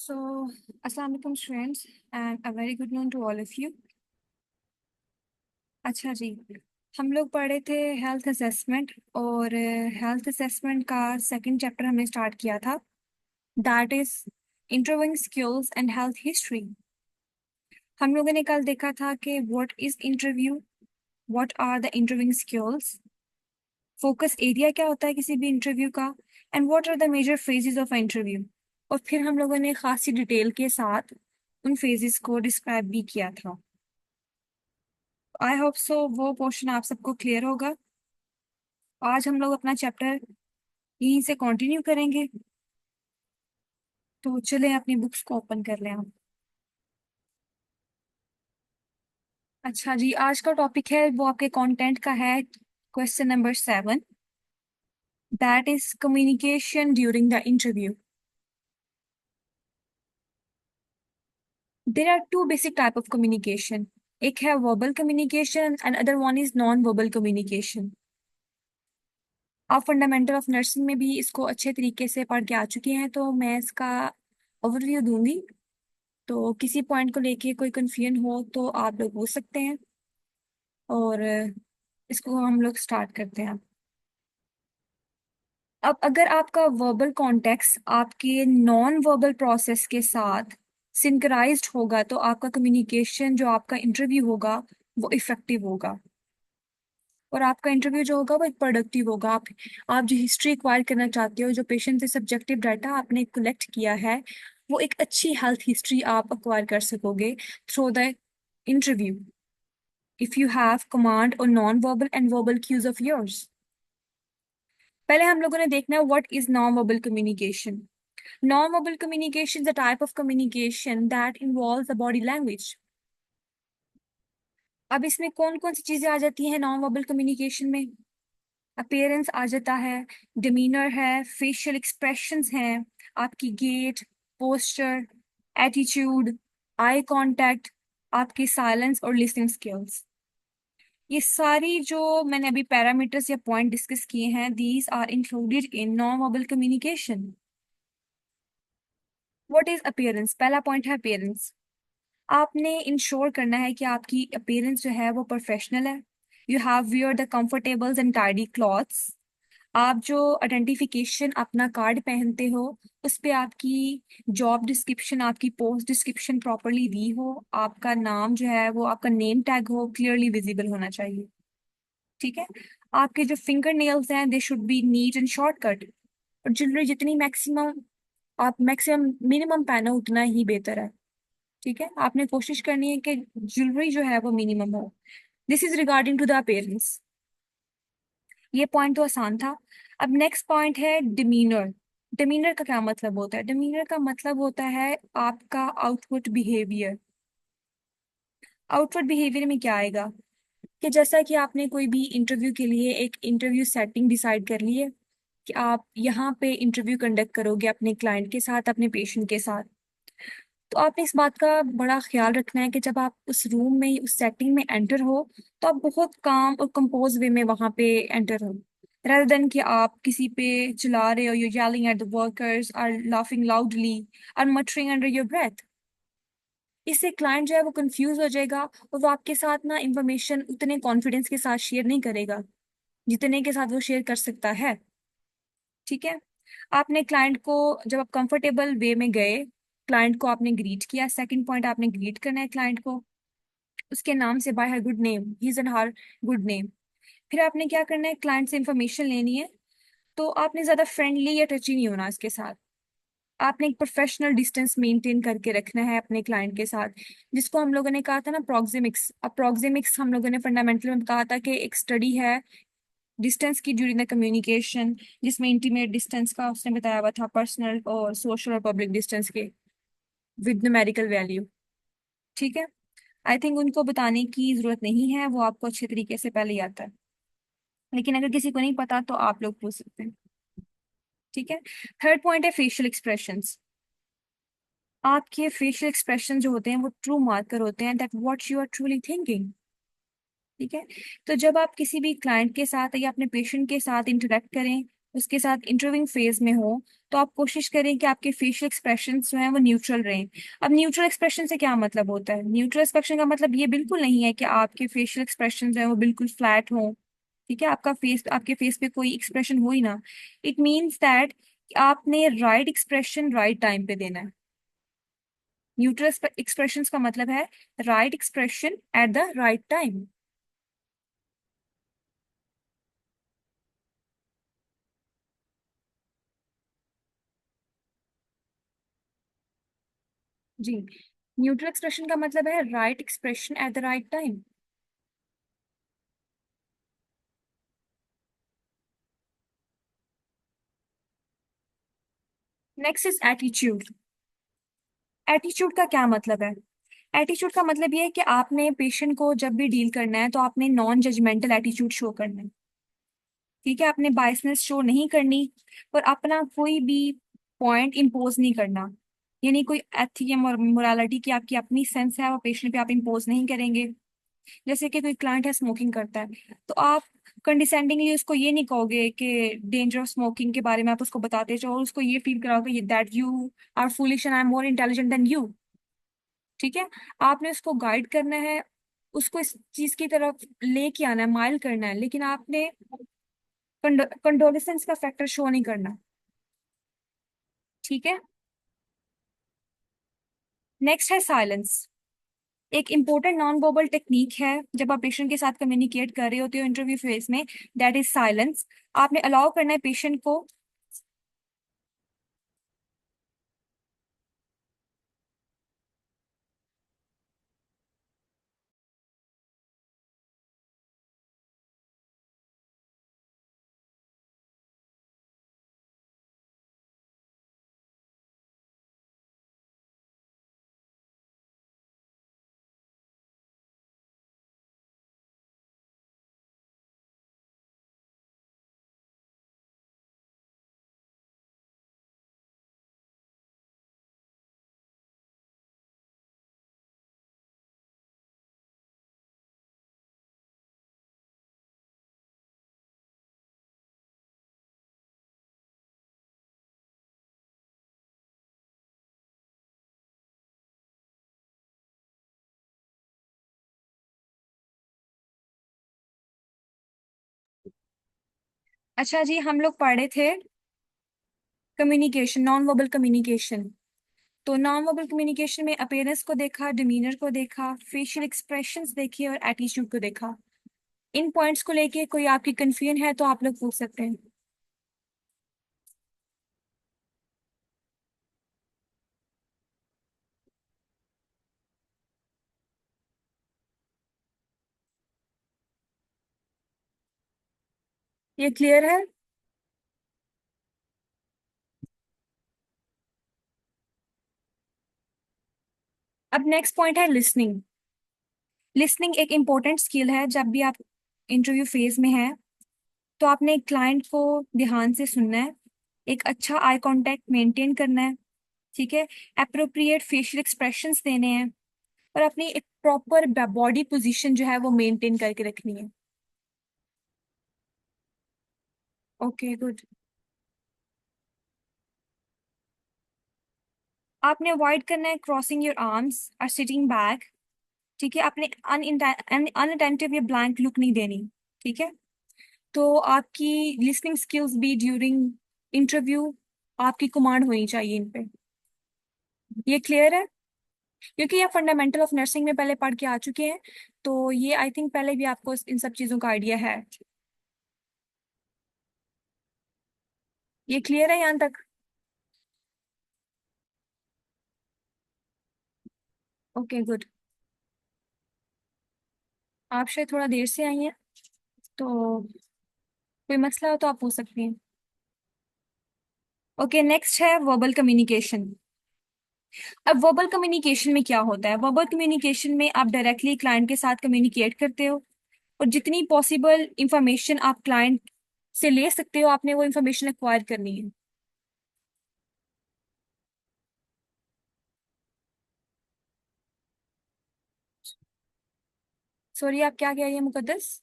So, Assalamu alaikum students and a very good noon to all of you. अच्छा जी, हम लोग पढ़े थे हेल्थ असेसमेंट और हेल्थ असेसमेंट का सेकंड चैप्टर हमने स्टार्ट किया था, that is interviewing skills and health history. हम लोगों ने कल देखा था कि what is interview, what are the interviewing skills, focus area क्या होता है किसी भी इंटरव्यू का, and what are the major phases of interview. और फिर हम लोगों ने खासी डिटेल के साथ उन फेजेस को डिस्क्राइब भी किया था। आई होप सो वो पोर्शन आप सबको क्लियर होगा। आज हम लोग अपना चैप्टर यहीं से कंटिन्यू करेंगे, तो चलें अपनी बुक्स को ओपन कर लें आप। अच्छा जी, आज का टॉपिक है वो आपके कंटेंट का है, question number 7, that is communication during the interview. There are two basic type of communication, एक है verbal communication and other one is non verbal communication. आप फंडामेंटल ऑफ नर्सिंग में भी इसको अच्छे तरीके से पढ़ के आ चुके हैं, तो मैं इसका ओवरव्यू दूंगी। तो किसी पॉइंट को लेके कोई कंफ्यूजन हो तो आप लोग पूछ सकते हैं, और इसको हम लोग स्टार्ट करते हैं। अब अगर आपका वर्बल कॉन्टेक्स्ट आपके नॉन वर्बल प्रोसेस के साथ सिंक्राइज्ड होगा तो आपका कम्युनिकेशन, जो आपका इंटरव्यू होगा, वो इफेक्टिव होगा, और आपका इंटरव्यू जो होगा वो एक प्रोडक्टिव होगा। आप जो हिस्ट्री एक्वायर करना चाहते हो, जो पेशेंट से सब्जेक्टिव डाटा आपने कलेक्ट किया है, वो एक अच्छी हेल्थ हिस्ट्री आप एक्वायर कर सकोगे through the interview, if you have command or non-verbal and verbal cues of yours। पहले हम लोगों ने देखना है what is non-verbal communication। Non-verbal communication is a type of communication that involves the body language। अब इसमें कौन कौन सी चीजें आ जाती हैं नॉन-वर्बल कम्युनिकेशन में? अपीयरेंस आ जाता है, डिमीनर है, फेशियल एक्सप्रेशंस हैं, आपकी gait, posture, attitude, eye contact, आपकी साइलेंस और लिसनिंग स्किल्स। ये सारी जो मैंने अभी पैरामीटर्स या पॉइंट डिस्कस किए हैं, these are included in non verbal communication. What is appearance? पहला पॉइंट है अपीयरेंस। आपने इंश्योर करना है कि आपकी अपीयरेंस जो है वो प्रोफेशनल है। You have wear the comfortables and tidy clothes. आप जो आइडेंटिफिकेशन अपना कार्ड पहनते हो, उस पे आपकी जॉब डिस्क्रिप्शन, आपकी पोस्ट डिस्क्रिप्शन प्रॉपरली दी हो, आपका नाम जो है वो, आपका नेम टैग हो, क्लियरली विजिबल होना चाहिए। ठीक है। आपके जो फिंगर नेल्स हैं, they should be neat and shortcut. और ज्वेलरी जितनी मैक्सिमम आप मैक्सिमम मिनिमम पहनो उतना ही बेहतर है। ठीक है, आपने कोशिश करनी है कि ज्वेलरी जो है वो मिनिमम हो। This is regarding to the appearance. ये पॉइंट तो आसान था। अब नेक्स्ट पॉइंट है डिमीनर। डिमीनर का क्या मतलब होता है? डिमीनर का मतलब होता है आपका आउटपुट बिहेवियर। आउटपुट बिहेवियर में क्या आएगा कि जैसा कि आपने कोई भी इंटरव्यू के लिए एक इंटरव्यू सेटिंग डिसाइड कर ली है कि आप यहाँ पे इंटरव्यू कंडक्ट करोगे अपने क्लाइंट के साथ, अपने पेशेंट के साथ, तो आपने इस बात का बड़ा ख्याल रखना है कि जब आप उस रूम में, उस सेटिंग में एंटर हो, तो आप बहुत काम और कंपोज वे में वहां पे एंटर हो, rather देन कि आप किसी पे चिल्ला रहे हो, you yelling at the workers, are laughing loudly, are muttering under your breath। इससे क्लाइंट जो है वो कंफ्यूज हो जाएगा, और वो आपके साथ ना इंफॉर्मेशन उतने कॉन्फिडेंस के साथ शेयर नहीं करेगा जितने के साथ वो शेयर कर सकता है। ठीक है। आपने क्लाइंट को, जब आप कंफर्टेबल वे में गए, क्लाइंट को आपने ग्रीट किया। सेकंड पॉइंट, आपने ग्रीट करना है क्लाइंट को उसके नाम से, bye her good name, his and her good name. फिर आपने क्या करना है, क्लाइंट से इंफॉर्मेशन लेनी है। तो आपने ज्यादा फ्रेंडली या टची नहीं होना इसके साथ। आपने एक प्रोफेशनल डिस्टेंस मेंटेन करके रखना है अपने क्लाइंट के साथ, जिसको हम लोगों ने कहा था ना प्रोक्सिमिक्स। अब प्रोक्सिमिक्स हम लोगों ने फंडामेंटल में कहा था कि एक स्टडी है डिस्टेंस की ड्यूरिंग द कम्युनिकेशन, जिसमें इंटीमेट डिस्टेंस का उसने बताया हुआ था, पर्सनल और सोशल और पब्लिक डिस्टेंस के विद न्यूमेरिकल वैल्यू। ठीक है। आई थिंक उनको बताने की जरूरत नहीं है, वो आपको अच्छे तरीके से पहले ही आता है, लेकिन अगर किसी को नहीं पता तो आप लोग पूछ सकते हैं। ठीक है। थर्ड पॉइंट है फेशियल एक्सप्रेशंस। आपके फेशियल एक्सप्रेशन जो होते हैं वो ट्रू मार्कर होते हैं that what you are truly thinking. ठीक है। तो जब आप किसी भी क्लाइंट के साथ या अपने पेशेंट के साथ इंटरेक्ट करें, उसके साथ इंटरव्यूइंग फेज में हो, तो आप कोशिश करें कि आपके फेशियल एक्सप्रेशन जो है वो न्यूट्रल रहें। अब न्यूट्रल एक्सप्रेशन से क्या मतलब होता है? न्यूट्रल एक्सप्रेशन का मतलब ये बिल्कुल नहीं है कि आपके फेशियल एक्सप्रेशन जो है वो बिल्कुल फ्लैट हो। ठीक है, आपके फेस पे कोई एक्सप्रेशन हो ही ना। इट मीन्स दैट आपने राइट एक्सप्रेशन राइट टाइम पे देना है। न्यूट्रल एक्सप्रेशन का मतलब है right expression at the right time. जी, न्यूट्रल एक्सप्रेशन का मतलब है right expression at the right time. Next is attitude. Attitude का क्या मतलब है? एटीट्यूड का मतलब ये है कि आपने पेशेंट को जब भी डील करना है तो आपने नॉन जजमेंटल एटीट्यूड शो करना है। ठीक है, आपने बायसनेस शो नहीं करनी, पर अपना कोई भी पॉइंट इम्पोज नहीं करना। यानी कोई एथिक या मोरालिटी की आपकी अपनी सेंस है वो पेशेंट पे आप इम्पोज नहीं करेंगे। जैसे कि कोई क्लाइंट है स्मोकिंग करता है, तो आप कंडिसेंडिंगली उसको ये नहीं कहोगे कि डेंजर ऑफ स्मोकिंग के बारे में आप उसको बताते जाओ और उसको ये फील कराओगे that you are foolish and I am more intelligent than you. ठीक है, आपने उसको गाइड करना है, उसको इस चीज की तरफ लेके आना है, माइल करना है, लेकिन आपने कंडोलेंस का फैक्टर शो नहीं करना। ठीक है, नेक्स्ट है साइलेंस। एक इंपॉर्टेंट नॉन वर्बल टेक्निक है जब आप पेशेंट के साथ कम्युनिकेट कर रहे होते हो इंटरव्यू फेज में, दैट इज साइलेंस। आपने अलाउ करना है पेशेंट को। अच्छा जी, हम लोग पढ़े थे कम्युनिकेशन, नॉन वर्बल कम्युनिकेशन। तो नॉन वर्बल कम्युनिकेशन में अपीयरेंस को देखा, डिमीनर को देखा, फेशियल एक्सप्रेशंस देखी और एटीट्यूड को देखा। इन पॉइंट्स को लेके कोई आपकी कंफ्यूजन है तो आप लोग पूछ सकते हैं। ये क्लियर है? अब नेक्स्ट पॉइंट है लिसनिंग। लिसनिंग एक इम्पोर्टेंट स्किल है जब भी आप इंटरव्यू फेज में हैं। तो आपने क्लाइंट को ध्यान से सुनना है, एक अच्छा आई कांटेक्ट मेंटेन करना है। ठीक है, अप्रोप्रिएट फेशियल एक्सप्रेशंस देने हैं और अपनी एक प्रॉपर बॉडी पोजीशन जो है वो मेंटेन करके रखनी है। Okay, good. आपने अवॉइड करना है क्रॉसिंग योर आर्म्स और सिटिंग बैक। ठीक है, आपने अनअटेंटिव या ब्लैंक लुक नहीं देनी। ठीक है, तो आपकी लिसनिंग स्किल्स भी ड्यूरिंग इंटरव्यू आपकी कमांड होनी चाहिए इन पे। ये क्लियर है? क्योंकि ये फंडामेंटल ऑफ नर्सिंग में पहले पढ़ के आ चुके हैं, तो ये आई थिंक पहले भी आपको इन सब चीज़ों का आइडिया है। ये क्लियर है यहाँ तक? Okay, good. आप शायद थोड़ा देर से आई हैं, तो कोई मसला हो तो आप पूछ सकती हैं। ओके, नेक्स्ट है वर्बल कम्युनिकेशन। अब वर्बल कम्युनिकेशन में क्या होता है? वर्बल कम्युनिकेशन में आप डायरेक्टली क्लाइंट के साथ कम्युनिकेट करते हो और जितनी पॉसिबल इंफॉर्मेशन आप क्लाइंट से ले सकते हो आपने वो इंफॉर्मेशन एक्वायर करनी है। सॉरी, आप क्या कह रही हैं मुकद्दस?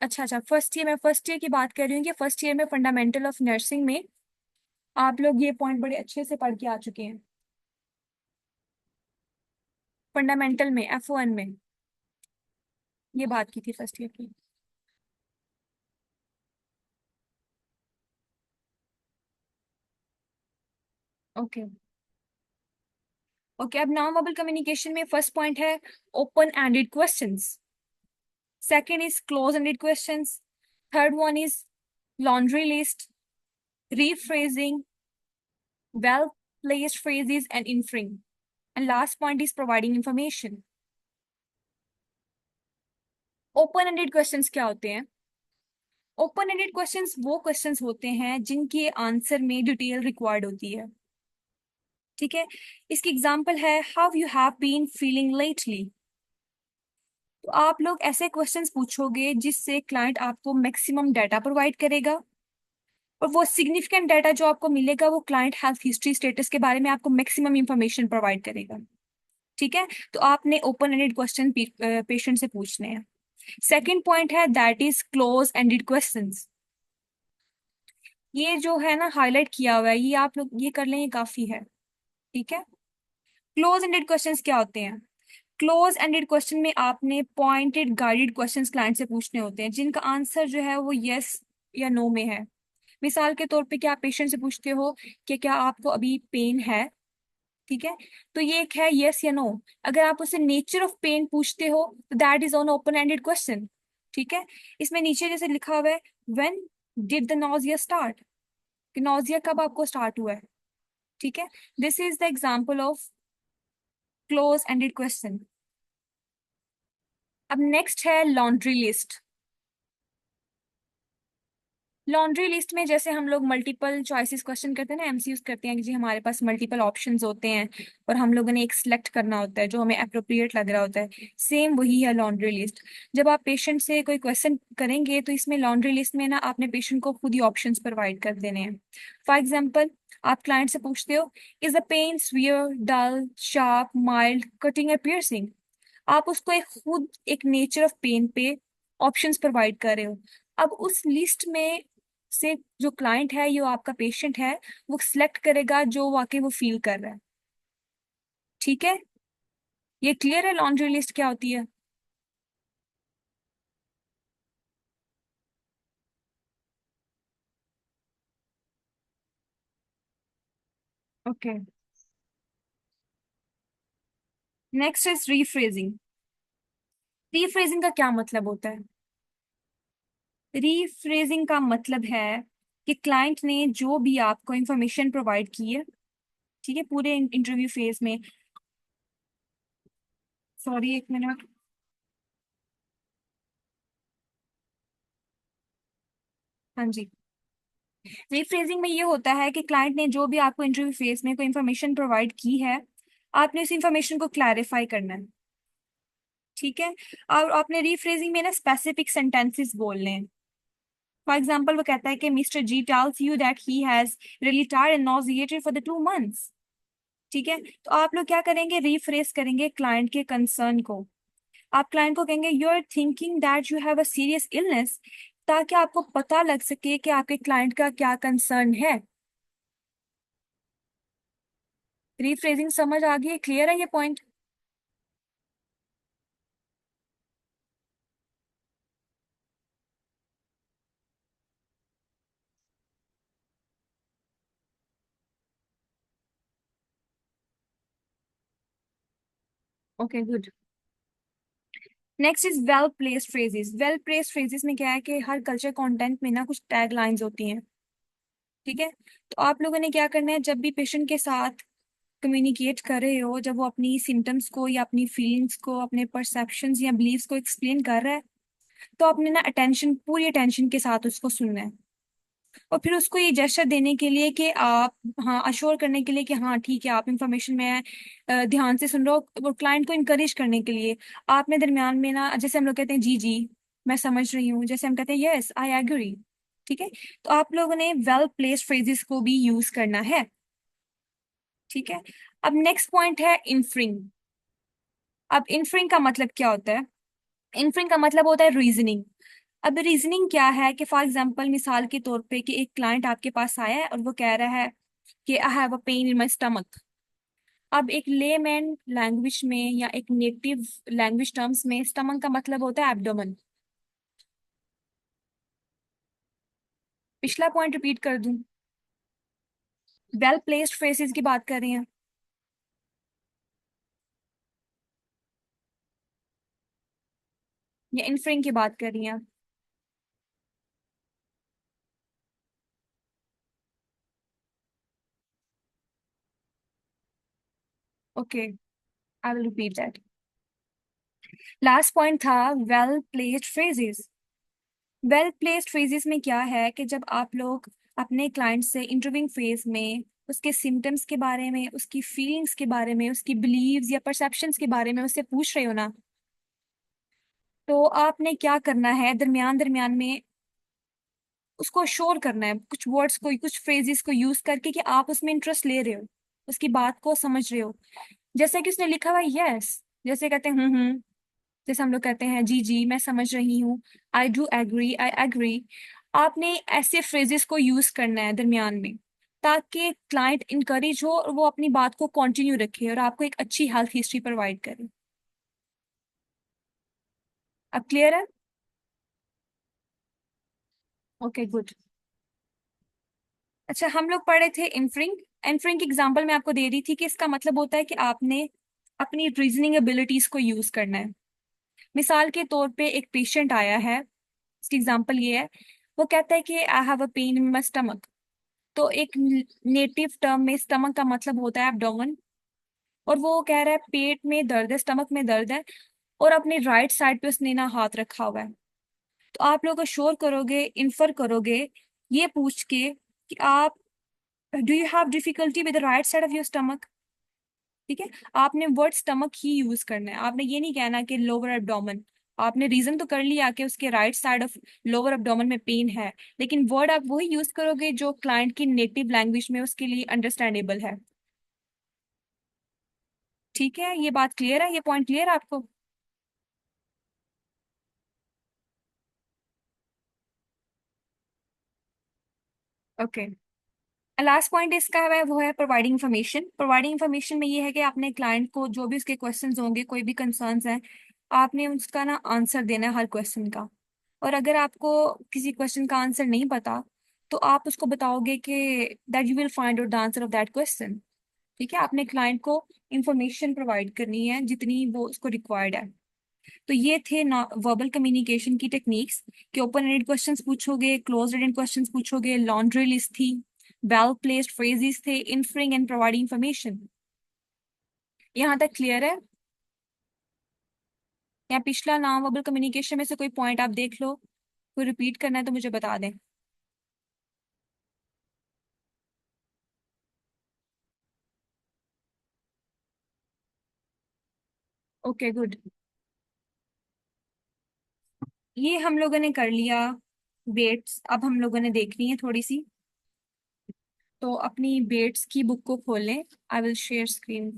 अच्छा अच्छा, फर्स्ट ईयर, मैं फर्स्ट ईयर की बात कर रही हूँ कि फर्स्ट ईयर में फंडामेंटल ऑफ नर्सिंग में आप लोग ये पॉइंट बड़े अच्छे से पढ़ के आ चुके हैं। फंडामेंटल में F1 में ये बात की थी फर्स्ट ईयर की। ओके ओके, अब नॉन वर्बल कम्युनिकेशन में फर्स्ट पॉइंट है open ended questions, second is close ended questions, third one is laundry list, rephrasing, well placed phrases and inferring, and last point is providing information. Open ended questions क्या होते हैं? Open ended questions वो questions होते हैं जिनके answer में detail required होती है। ठीक है, इसकी एग्जांपल है how you have been feeling lately. तो आप लोग ऐसे क्वेश्चंस पूछोगे जिससे क्लाइंट आपको मैक्सिमम डाटा प्रोवाइड करेगा, और वो सिग्निफिकेंट डाटा जो आपको मिलेगा वो क्लाइंट हेल्थ हिस्ट्री स्टेटस के बारे में आपको मैक्सिमम इंफॉर्मेशन प्रोवाइड करेगा। ठीक है, तो आपने ओपन एंडेड क्वेश्चन पेशेंट से पूछने हैं। सेकंड पॉइंट है that is close ended questions. ये जो है ना हाईलाइट किया हुआ है, ये आप लोग ये कर लें, ये काफी है। ठीक है, क्लोज एंडेड क्वेश्चंस क्या होते हैं? क्लोज एंडेड क्वेश्चन में आपने पॉइंटेड गाइडेड क्वेश्चंस क्लाइंट से पूछने होते हैं जिनका आंसर जो है वो यस या नो में है। मिसाल के तौर पे क्या आप पेशेंट से पूछते हो कि क्या आपको अभी पेन है? ठीक है, तो ये एक है यस या नो। अगर आप उससे नेचर ऑफ पेन पूछते हो तो that is on open ended question. ठीक है, इसमें नीचे जैसे लिखा हुआ है when did the nausea start, कि नॉजिया कब आपको स्टार्ट हुआ है। ठीक है, this is the example of close ended question. अब नेक्स्ट है लॉन्ड्री लिस्ट। लॉन्ड्री लिस्ट में जैसे हम लोग मल्टीपल चॉइसेस क्वेश्चन करते हैं ना, एमसीक्यूज करते हैं कि जी हमारे पास मल्टीपल ऑप्शंस होते हैं और हम लोगों ने एक सिलेक्ट करना होता है जो हमें अप्रोप्रिएट लग रहा होता है। सेम वही है लॉन्ड्री लिस्ट। जब आप पेशेंट से कोई क्वेश्चन करेंगे तो इसमें लॉन्ड्री लिस्ट में ना आपने पेशेंट को खुद ही ऑप्शंस प्रोवाइड कर देने हैं। फॉर एग्जाम्पल, आप क्लाइंट से पूछते हो is the pain severe, dull, sharp, mild, cutting, और पियर्सिंग। आप उसको एक खुद एक नेचर ऑफ पेन पे ऑप्शंस प्रोवाइड कर रहे हो। अब उस लिस्ट में से जो क्लाइंट है, जो आपका पेशेंट है, वो सिलेक्ट करेगा जो वाकई वो फील कर रहा है। ठीक है, ये क्लियर है लॉन्ड्री लिस्ट क्या होती है? Okay, next is rephrasing. Rephrasing का क्या मतलब होता है? रीफ्रेजिंग का मतलब है कि क्लाइंट ने जो भी आपको इंफॉर्मेशन प्रोवाइड की है, ठीक है, पूरे इंटरव्यू फेज में। सॉरी, एक मिनट। हाँ जी, रीफ्रेजिंग में ये होता है कि क्लाइंट ने जो भी आपको इंटरव्यू फेज में कोई इंफॉर्मेशन प्रोवाइड की है, आपने उस इंफॉर्मेशन को क्लैरिफाई करना है। ठीक है, और आपने रीफ्रेजिंग में ना स्पेसिफिक सेंटेंसेस बोलने हैं। फॉर एग्जाम्पल, वो कहता है कि mister G tells you that he has really tired and nauseated for the 2 months। ठीक है, तो आप लोग क्या करेंगे, रीफ्रेज करेंगे क्लाइंट के कंसर्न को। आप क्लाइंट को कहेंगे you are thinking that you have a serious illness, ताकि आपको पता लग सके कि आपके क्लाइंट का क्या कंसर्न है। रीफ्रेजिंग समझ आ गई? क्लियर है ये point? Okay, good. Next is well placed phrases. Well placed phrases में क्या है कि हर कल्चर कंटेंट में ना कुछ टैग लाइंस होती हैं। ठीक है, तो आप लोगों ने क्या करना है, जब भी पेशेंट के साथ कम्युनिकेट कर रहे हो, जब वो अपनी सिम्टम्स को या अपनी फीलिंग्स को, अपने परसेप्शंस या बिलीव्स को एक्सप्लेन कर रहा है, तो आपने ना अटेंशन, पूरी अटेंशन के साथ उसको सुनना है। और फिर उसको ये जेस्चर देने के लिए कि आप, हाँ, अश्योर करने के लिए कि हाँ ठीक है, आप इंफॉर्मेशन में ध्यान से सुन रहे हो, और क्लाइंट को इनकरेज करने के लिए आपने दरमियान में ना, जैसे हम लोग कहते हैं जी जी मैं समझ रही हूँ, जैसे हम कहते हैं यस आई एग्री। ठीक है, तो आप लोगों ने वेल प्लेस्ड फ्रेजेस को भी यूज करना है। ठीक है, अब नेक्स्ट पॉइंट है इन्फ्रिंग। अब इन्फ्रिंग का मतलब क्या होता है? इन्फ्रिंग का मतलब होता है रीजनिंग। अब रीजनिंग क्या है कि फॉर एग्जांपल मिसाल के तौर पे कि एक क्लाइंट आपके पास आया है और वो कह रहा है कि I have a pain in my stomach. अब एक लेमैन लैंग्वेज में या एक नेटिव लैंग्वेज टर्म्स में स्टमक का मतलब होता है एब्डोमेन। पिछला पॉइंट रिपीट कर दूं? वेल प्लेस्ड फ्रेजेस की बात कर रहे हैं या इनफ्रिंग की बात कर रही हैं? Okay, I will repeat that. Last point था well placed phrases. Well placed phrases में क्या है कि जब आप लोग अपने क्लाइंट से इंटरव्यूइंग फेज में उसके सिम्टम्स के बारे में, उसकी फीलिंग्स के बारे में, उसकी बिलीव्स या परसेप्शंस के बारे में उससे पूछ रहे हो ना, तो आपने क्या करना है दरमियान दरमियान में उसको श्योर करना है कुछ वर्ड्स को, कुछ फ्रेजेस को यूज करके कि आप उसमें इंटरेस्ट ले रहे हो, उसकी बात को समझ रहे हो। जैसे कि उसने लिखा हुआ यस, जैसे कहते हैं जैसे हम लोग कहते हैं जी जी मैं समझ रही हूँ, I do agree, I agree. आपने ऐसे फ्रेजेस को यूज करना है दरमियान में, ताकि क्लाइंट इंकरेज हो और वो अपनी बात को कंटिन्यू रखे और आपको एक अच्छी हेल्थ हिस्ट्री प्रोवाइड करे। अब क्लियर है? Okay good. अच्छा, हम लोग पढ़े थे इनफ्रिंग। इनफ्रिंग की एग्जांपल मैं आपको दे रही थी कि इसका मतलब होता है कि आपने अपनी रीजनिंग एबिलिटीज को यूज करना है। मिसाल के तौर पे एक पेशेंट आया है, इसकी एग्जांपल ये है, वो कहता है कि I have a pain in my stomach. तो एक नेटिव टर्म में स्टमक का मतलब होता है एब्डोमेन, और वो कह रहा है पेट में दर्द है, स्टमक में दर्द है, और अपने राइट साइड पे उसने ना हाथ रखा हुआ है। तो आप लोग श्योर करोगे, इन्फर करोगे ये पूछ के कि आप do you have difficulty with the right side of your stomach. ठीक है, आपने वर्ड स्टमक ही यूज करना है, आपने ये नहीं कहना कि लोअर एब्डोमेन। आपने रीजन तो कर लिया कि उसके right side of lower abdomen में पेन है, लेकिन वर्ड आप वही यूज करोगे जो क्लाइंट की नेटिव लैंग्वेज में उसके लिए अंडरस्टैंडेबल है। ठीक है, ये बात क्लियर है, ये पॉइंट क्लियर है आपको? ओके। लास्ट पॉइंट इसका है वो है प्रोवाइडिंग इन्फॉर्मेशन। प्रोवाइडिंग इन्फॉर्मेशन में ये है कि आपने क्लाइंट को जो भी उसके क्वेश्चंस होंगे, कोई भी कंसर्न्स हैं, आपने उसका ना आंसर देना है हर क्वेश्चन का। और अगर आपको किसी क्वेश्चन का आंसर नहीं पता, तो आप उसको बताओगे कि that you will find out the answer of that question. ठीक है, आपने क्लाइंट को इंफॉर्मेशन प्रोवाइड करनी है जितनी वो उसको रिक्वायर्ड है। तो ये थे ना वर्बल कम्युनिकेशन की टेक्निक्स, कि ओपन एंडेड क्वेश्चंस पूछोगे, क्लोज एंडेड क्वेश्चंस पूछोगे, लॉन्ड्री लिस्ट थी, वेल प्लेस्ड फ्रेजेस थे, इन्फरिंग एंड प्रोवाइडिंग इंफॉर्मेशन। यहाँ तक क्लियर है? या पिछला नॉन वर्बल कम्युनिकेशन में से कोई पॉइंट आप देख लो, कोई रिपीट करना है तो मुझे बता दें। Okay good. ये हम लोगों ने कर लिया बेट्स। अब हम लोगों ने देखनी है थोड़ी सी, तो अपनी बेट्स की बुक को खोलें। I will share screen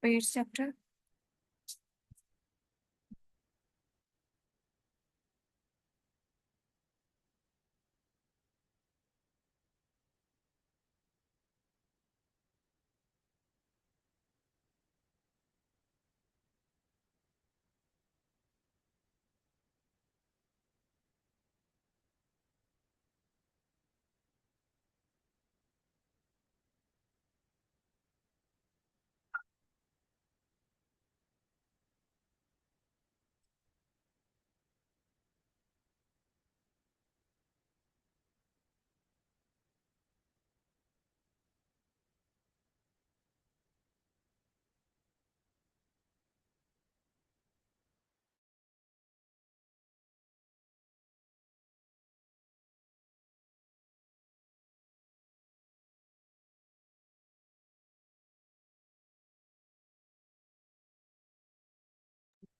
Bates chapter.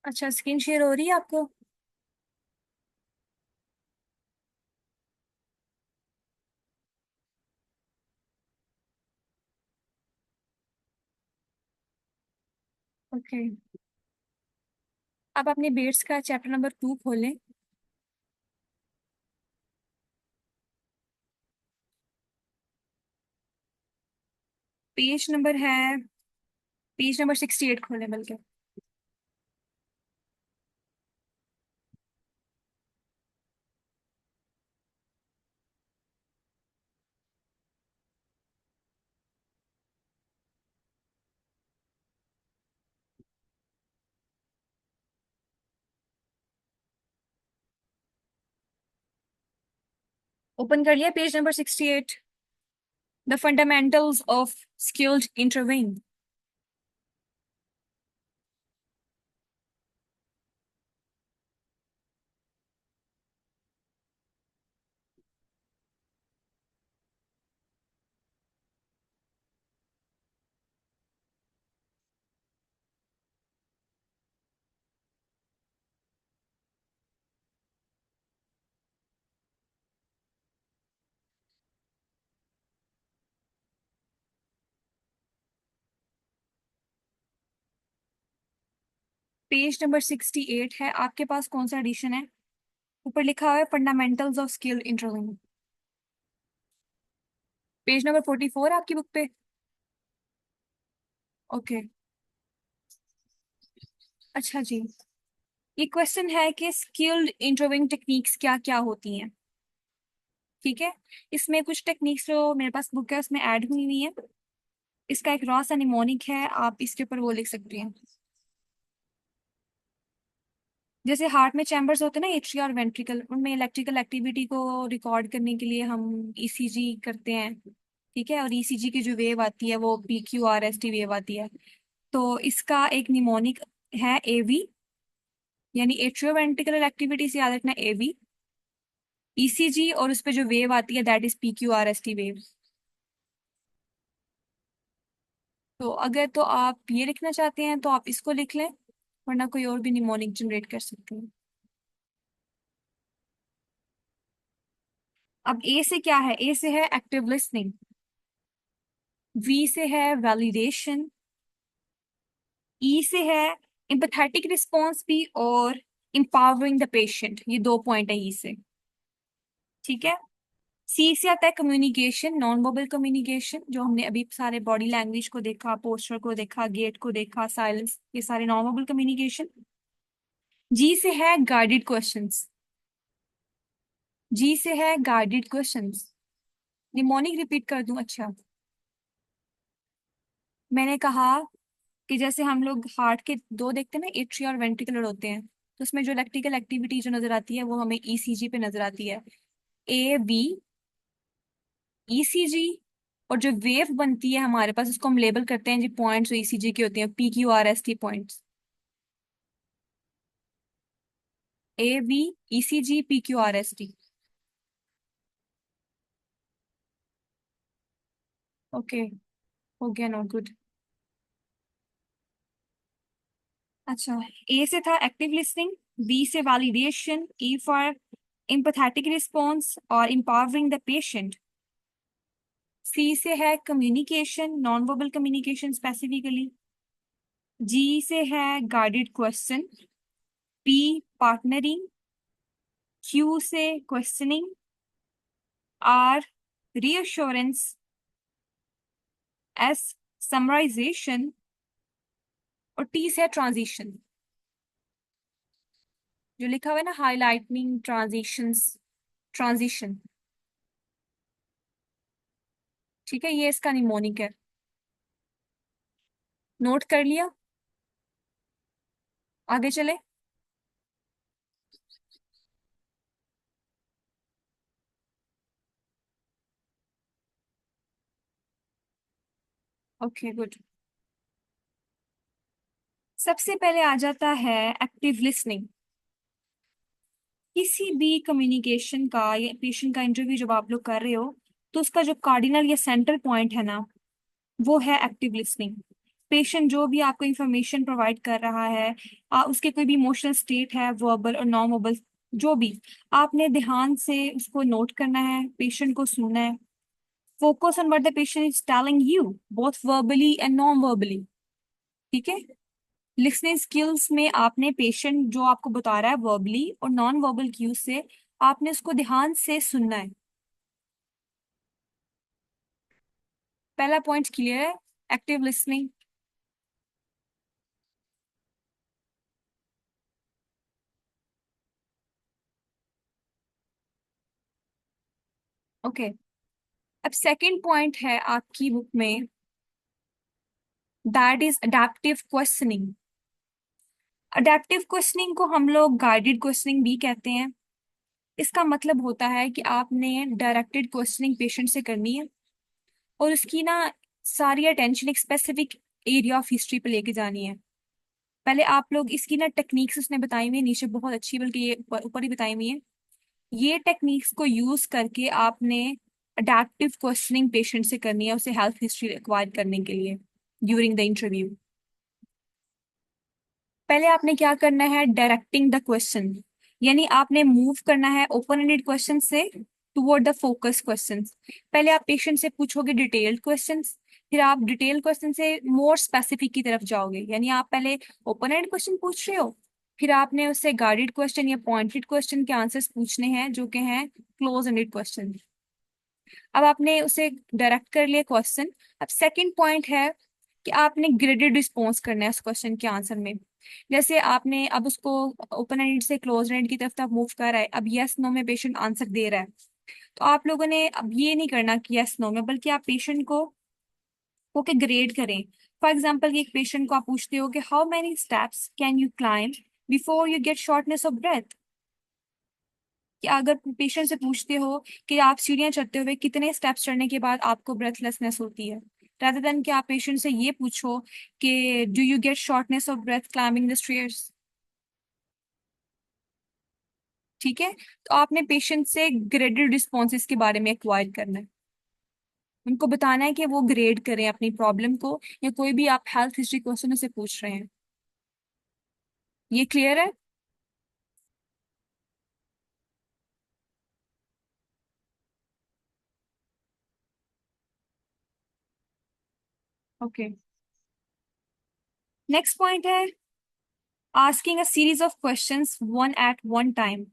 अच्छा, स्क्रीन शेयर हो रही है आपको? ओके। अब अपने बेट्स का चैप्टर नंबर 2 खोलें। पेज नंबर है, पेज नंबर 68 खोले बल्कि। ओपन कर लिया page number 68। The fundamentals of skilled interviewing. Page number 68 है आपके पास, कौन सा एडिशन है? ऊपर लिखा हुआ है fundamentals of skilled interviewing. Page number 44 आपकी बुक पे। ओके। अच्छा जी। ये क्वेश्चन है कि स्किल्ड इंटरव्यूइंग टेक्निक्स क्या क्या होती हैं। ठीक है। इसमें कुछ टेक्निक्स जो मेरे पास बुक है उसमें ऐड हुई हुई है। इसका एक रॉ सा निमोनिक है, आप इसके ऊपर वो लिख सकते हैं। जैसे हार्ट में चैम्बर्स होते हैं ना, एट्रिया और वेंट्रिकल, उनमें इलेक्ट्रिकल एक्टिविटी को रिकॉर्ड करने के लिए हम ईसीजी करते हैं। ठीक है। और ईसीजी की जो वेव आती है वो PQRST वेव आती है। तो इसका एक निमोनिक है AV, यानी एट्रियो वेंट्रिकुलर एक्टिविटी से याद रखना AV। ईसीजी और उस पे जो वेव आती है दैट इज PQRST वेव। तो अगर तो आप ये लिखना चाहते हैं तो आप इसको लिख लें, वरना कोई और भी निमोनिक जनरेट कर सकते हैं। अब ए से क्या है? ए से है एक्टिव लिसनिंग। V से है वैलिडेशन। E से है एम्पैथेटिक रिस्पॉन्स भी, और एम्पावरिंग द पेशेंट, ये दो पॉइंट है ई से। ठीक है। सी से आता है कम्युनिकेशन, नॉन वर्बल कम्युनिकेशन, जो हमने अभी सारे बॉडी लैंग्वेज को देखा, पोस्चर को देखा, गेट को देखा, साइलेंस, ये सारे नॉन वर्बल कम्युनिकेशन। जी से है गाइडेड क्वेश्चंस। जी से है गाइडेड क्वेश्चंस। निमोनिक रिपीट कर दूं? अच्छा। मैंने कहा कि जैसे हम लोग हार्ट के दो देखते हैं ना, एट्रिया और वेंट्रिकुलर होते हैं, तो उसमें जो इलेक्ट्रिकल एक्टिविटी जो नजर आती है वो हमें ईसीजी पे नजर आती है। AV, ECG, और जो वेव बनती है हमारे पास उसको हम लेबल करते हैं जी पॉइंट्स जो ईसीजी के होते हैं, PQRST points. AV, ECG, PQRST। Okay. हो गया, नॉट गुड। अच्छा। ए से था एक्टिव लिसनिंग, बी से validation, E for empathetic response और एम्पावरिंग द पेशेंट। सी से है communication, non verbal communication specifically. G से है guided question. P partnering. Q से questioning. R reassurance. S summarization. और टी से ट्रांजिशन, जो लिखा हुआ है ना हाईलाइटनिंग ट्रांजिशंस, ट्रांजिशन। ठीक है, ये इसका निमोनिक है। नोट कर लिया? आगे चले। Okay good. सबसे पहले आ जाता है एक्टिव लिसनिंग। किसी भी कम्युनिकेशन का या पेशेंट का इंटरव्यू जब आप लोग कर रहे हो, तो उसका जो कार्डिनल या सेंटर पॉइंट है ना, वो है एक्टिव लिसनिंग। पेशेंट जो भी आपको इंफॉर्मेशन प्रोवाइड कर रहा है, उसके कोई भी इमोशनल स्टेट है, वर्बल और नॉन वर्बल, जो भी, आपने ध्यान से उसको नोट करना है, पेशेंट को सुनना है। Focus on what the patient is telling you, both verbally and non verbally. ठीक है। लिसनिंग स्किल्स में आपने पेशेंट जो आपको बता रहा है वर्बली और नॉन वर्बल क्यूज से, आपने उसको ध्यान से सुनना है। पहला पॉइंट क्लियर है? Active listening. ओके, अब सेकंड पॉइंट है आपकी बुक में, that is adaptive questioning. Adaptive questioning को हम लोग गाइडेड क्वेश्चनिंग भी कहते हैं। इसका मतलब होता है कि आपने डायरेक्टेड क्वेश्चनिंग पेशेंट से करनी है और उसकी ना सारी अटेंशन एक स्पेसिफिक एरिया ऑफ हिस्ट्री पे लेके जानी है। पहले आप लोग इसकी ना टेक्निक्स उसने बताई हुई है नीचे, बहुत अच्छी, बल्कि ये ऊपर ऊपर ही बताई हुई है। ये टेक्निक्स को यूज करके आपने अडेप्टिव क्वेश्चनिंग पेशेंट से करनी है, उसे हेल्थ हिस्ट्री एक्वायर करने के लिए ड्यूरिंग द इंटरव्यू। पहले आपने क्या करना है, डायरेक्टिंग द क्वेश्चन, यानी आपने मूव करना है ओपन एंडेड क्वेश्चन से टुवर्ड द फोकस क्वेश्चंस। पहले आप पेशेंट से पूछोगे डिटेल्ड क्वेश्चंस, फिर आप डिटेल क्वेश्चन से मोर स्पेसिफिक की तरफ जाओगे, यानी आप पहले ओपन एंडेड क्वेश्चन पूछ रहे हो, फिर आपने उससे गाइडेड क्वेश्चन या पॉइंटेड क्वेश्चन के आंसर्स पूछने हैं जो कि हैं क्लोज एंडेड क्वेश्चन। अब आपने उसे डायरेक्ट कर लिया क्वेश्चन। अब सेकंड पॉइंट है कि आपने ग्रेडेड रिस्पॉन्स करना है उस क्वेश्चन के आंसर में। जैसे आपने अब उसको ओपन एंडेड से क्लोज एंडेड की तरफ तक मूव कर रहा है, अब यस नो में पेशेंट आंसर दे रहा है, तो आप लोगों ने अब ये नहीं करना कि यस नो में, बल्कि आप पेशेंट को के ग्रेड करें। फॉर एग्जाम्पल, एक पेशेंट को आप पूछते हो कि how many steps can you climb before you get shortness of breath. कि अगर पेशेंट से पूछते हो कि आप सीढ़ियां चढ़ते हुए कितने स्टेप्स चढ़ने के बाद आपको ब्रेथलेसनेस होती है, rather देन कि आप पेशेंट से ये पूछो कि do you get shortness of breath climbing the stairs. ठीक है, तो आपने पेशेंट से ग्रेडेड रिस्पॉन्सेज के बारे में एक्वायर करना है। उनको बताना है कि वो ग्रेड करें अपनी प्रॉब्लम को, या कोई भी आप हेल्थ हिस्ट्री क्वेश्चन से पूछ रहे हैं। ये क्लियर है? ओके, नेक्स्ट पॉइंट है asking a series of questions one at one time.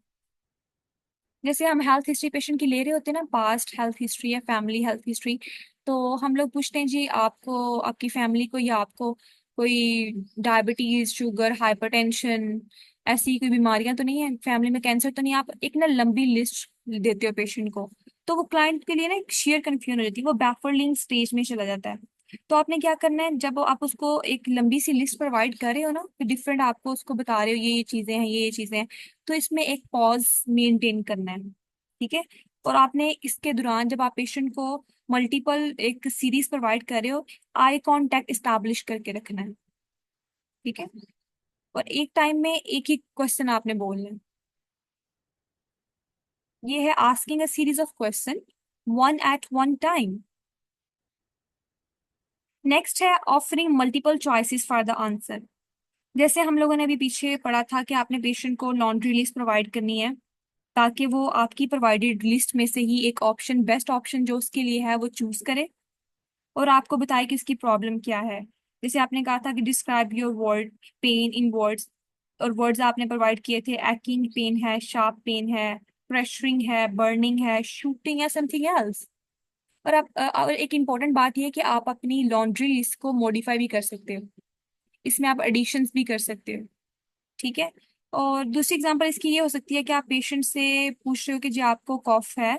जैसे हम हेल्थ हिस्ट्री पेशेंट की ले रहे होते हैं ना, पास्ट हेल्थ हिस्ट्री या फैमिली हेल्थ हिस्ट्री, तो हम लोग पूछते हैं जी आपको, आपकी फैमिली को या आपको कोई डायबिटीज, शुगर, हाइपरटेंशन, ऐसी कोई बीमारियां तो नहीं है, फैमिली में कैंसर तो नहीं है। आप एक ना लंबी लिस्ट देते हो पेशेंट को, तो वो क्लाइंट के लिए ना एक शेयर कंफ्यूजन हो जाती है, वो बैकवर्डिंग स्टेज में चला जाता है। तो आपने क्या करना है, जब आप उसको एक लंबी सी लिस्ट प्रोवाइड कर रहे हो ना, तो डिफरेंट आपको उसको बता रहे हो ये चीजें हैं, ये चीजें हैं, तो इसमें एक पॉज मेंटेन करना है। ठीक है, और आपने इसके दौरान जब आप पेशेंट को मल्टीपल एक सीरीज प्रोवाइड कर रहे हो, आई कांटेक्ट इस्टेब्लिश करके रखना है। ठीक है, और एक टाइम में एक ही क्वेश्चन आपने बोलना है। ये है asking a series of question one at one time. Next है offering multiple choices for the answer. जैसे हम लोगों ने अभी पीछे पढ़ा था कि आपने पेशेंट को लॉन्ड्री लिस्ट प्रोवाइड करनी है, ताकि वो आपकी प्रोवाइडेड लिस्ट में से ही एक ऑप्शन, बेस्ट ऑप्शन जो उसके लिए है, वो चूज करे और आपको बताए कि इसकी प्रॉब्लम क्या है। जैसे आपने कहा था कि describe your word pain in words, और वर्ड्स आपने प्रोवाइड किए थे, एक्किंग पेन है, शार्प पेन है, प्रेशरिंग है, बर्निंग है, शूटिंग है, समथिंग एल्स। और एक इम्पॉर्टेंट बात यह है कि आप अपनी लॉन्ड्री लिस्ट को मॉडिफाई भी कर सकते हो, इसमें आप एडिशंस भी कर सकते हो। ठीक है, और दूसरी एग्जांपल इसकी ये हो सकती है कि आप पेशेंट से पूछ रहे हो कि जी आपको कॉफ है,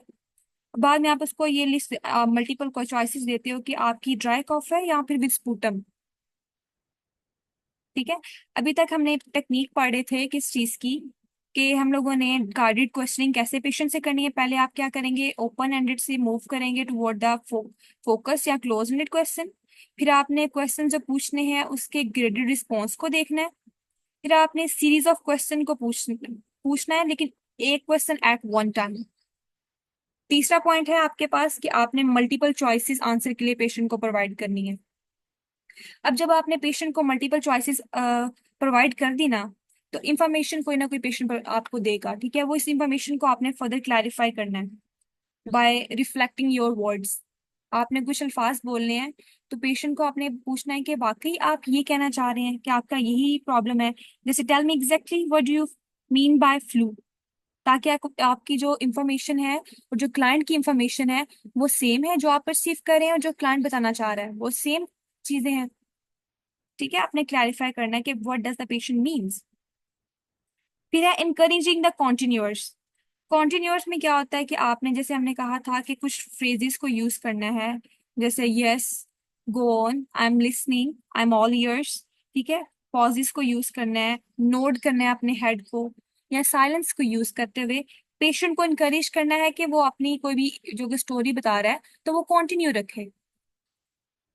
बाद में आप उसको ये लिस्ट मल्टीपल चॉइसेस देते हो कि आपकी ड्राई कॉफ है या फिर विद स्पूटम। ठीक है, अभी तक हमने टेक्निक पढ़े थे किस चीज की, कि हम लोगों ने गाइडेड क्वेश्चनिंग कैसे पेशेंट से करनी है। पहले आप क्या करेंगे, ओपन एंडेड से मूव करेंगे टुवर्ड द फोकस या क्लोज एंडेड क्वेश्चन। फिर आपने क्वेश्चन जो पूछने हैं उसके ग्रेडेड रिस्पॉन्स को देखना है। फिर आपने सीरीज ऑफ क्वेश्चन को पूछना है, लेकिन एक क्वेश्चन एट वन टाइम। तीसरा पॉइंट है आपके पास कि आपने मल्टीपल चॉइसेस आंसर के लिए पेशेंट को प्रोवाइड करनी है। अब जब आपने पेशेंट को मल्टीपल चॉइसेस प्रोवाइड कर दी ना, तो इन्फॉर्मेशन कोई ना कोई पेशेंट पर आपको देगा। ठीक है, वो इस इन्फॉर्मेशन को आपने फर्दर क्लैरिफाई करना है बाय रिफ्लेक्टिंग योर वर्ड्स। आपने कुछ अल्फाज बोलने हैं, तो पेशेंट को आपने पूछना है कि वाकई आप ये कहना चाह रहे हैं कि आपका यही प्रॉब्लम है। जैसे tell me exactly what do you mean by flu, ताकि आपकी जो इंफॉर्मेशन है और जो क्लाइंट की इंफॉर्मेशन है वो सेम है, जो आप परसीव कर रहे हैं और जो क्लाइंट बताना चाह रहा है वो सेम चीजें हैं। ठीक है, आपने क्लैरिफाई करना है कि what does the patient means. फिर है इनकरेजिंग द कॉन्टिन्यूअर्स। कॉन्टिन्यूअर्स में क्या होता है कि आपने, जैसे हमने कहा था कि कुछ फ्रेजेस को यूज करना है, जैसे yes, go on, I am listening, I am all years. ठीक है, पॉजेस को यूज करना है, नोट करना है अपने हेड को, या साइलेंस को यूज करते हुए पेशेंट को इनकरेज करना है कि वो अपनी कोई भी जो स्टोरी बता रहा है तो वो कंटिन्यू रखे।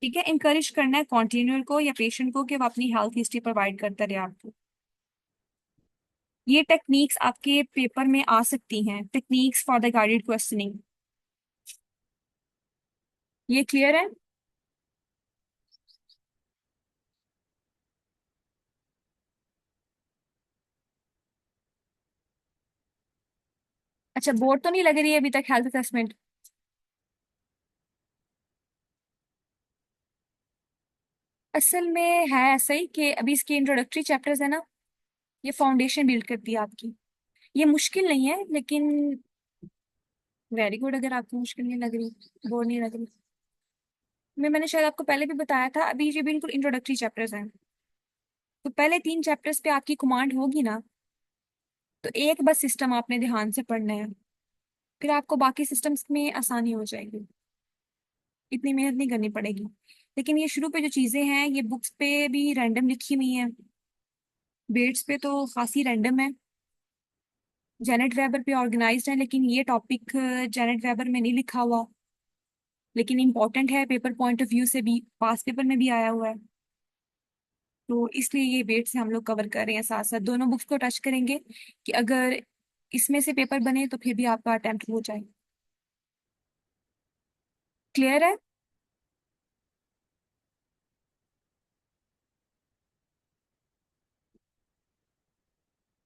ठीक है, इनकरेज करना है कॉन्टिन्यूअर को या पेशेंट को कि वो अपनी हेल्थ हिस्ट्री प्रोवाइड करता रहे आपको। ये टेक्निक्स आपके पेपर में आ सकती हैं, techniques for the guided questioning. ये क्लियर है? अच्छा, बोर्ड तो नहीं लग रही है अभी तक हेल्थ असेसमेंट? असल में है ऐसा ही कि अभी इसके इंट्रोडक्टरी चैप्टर्स है ना, ये फाउंडेशन बिल्ड करती है आपकी। ये मुश्किल नहीं है लेकिन वेरी गुड अगर आपको मुश्किल नहीं लग रही, बोर नहीं लग रही। मैंने शायद आपको पहले भी बताया था, अभी ये बिल्कुल इंट्रोडक्टरी चैप्टर्स हैं। तो पहले 3 चैप्टर्स पे आपकी कमांड होगी ना, तो एक बस सिस्टम आपने ध्यान से पढ़ना है, फिर आपको बाकी सिस्टम्स में आसानी हो जाएगी, इतनी मेहनत नहीं करनी पड़ेगी। लेकिन ये शुरू पे जो चीजें हैं ये बुक्स पे भी रैंडम लिखी हुई हैं, बेट्स पे तो खासी रैंडम है। जेनेट वेबर पे ऑर्गेनाइज्ड है, लेकिन ये टॉपिक जेनेट वेबर में नहीं लिखा हुआ, लेकिन इम्पोर्टेंट है पेपर पॉइंट ऑफ व्यू से भी, पास पेपर में भी आया हुआ है। तो इसलिए ये वेट से हम लोग कवर कर रहे हैं, साथ साथ दोनों बुक्स को टच करेंगे कि अगर इसमें से पेपर बने तो फिर भी आपका अटेम्प्ट हो जाए। क्लियर है?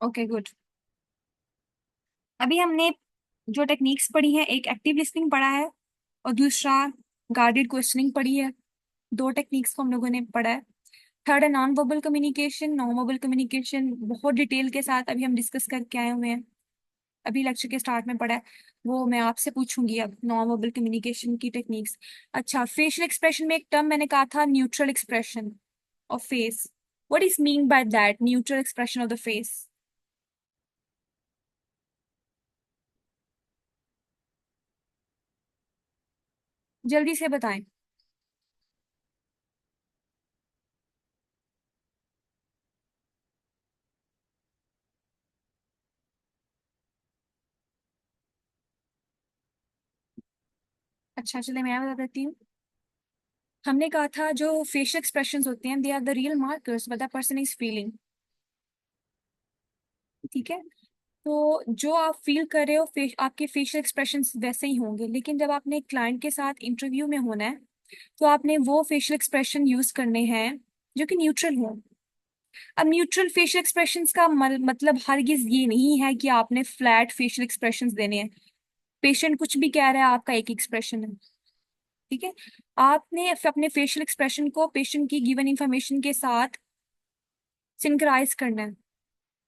Okay good. अभी हमने जो टेक्निक्स पढ़ी हैं, एक एक्टिव लिसनिंग पढ़ा है और दूसरा गाइडेड क्वेश्चनिंग पढ़ी है। दो टेक्निक्स को हम लोगों ने पढ़ा है। थर्ड है non verbal communication. Non verbal communication बहुत डिटेल के साथ अभी हम डिस्कस करके आए हुए हैं, अभी लेक्चर के स्टार्ट में पढ़ा है। वो मैं आपसे पूछूंगी अब, नॉन वर्बल कम्युनिकेशन की टेक्निक्स। अच्छा, फेशियल एक्सप्रेशन में एक टर्म मैंने कहा था, neutral expression of face. What is mean by that, neutral expression of the face? जल्दी से बताएं। अच्छा चले मैं बता देती हूँ। हमने कहा था जो फेशियल एक्सप्रेशंस होते हैं, they are the real markers what the person is feeling. ठीक है, तो जो आप फील कर रहे हो आपके फेशियल एक्सप्रेशंस वैसे ही होंगे, लेकिन जब आपने क्लाइंट के साथ इंटरव्यू में होना है तो आपने वो फेशियल एक्सप्रेशन यूज करने हैं जो कि न्यूट्रल हो। अब न्यूट्रल फेशियल एक्सप्रेशंस का मतलब हरगिज ये नहीं है कि आपने फ्लैट फेशियल एक्सप्रेशंस देने हैं। पेशेंट कुछ भी कह रहा है, आपका एक एक्सप्रेशन है। ठीक है, आपने अपने फेशियल एक्सप्रेशन को पेशेंट की गिवन इंफॉर्मेशन के साथ सिंक्राइज करना है।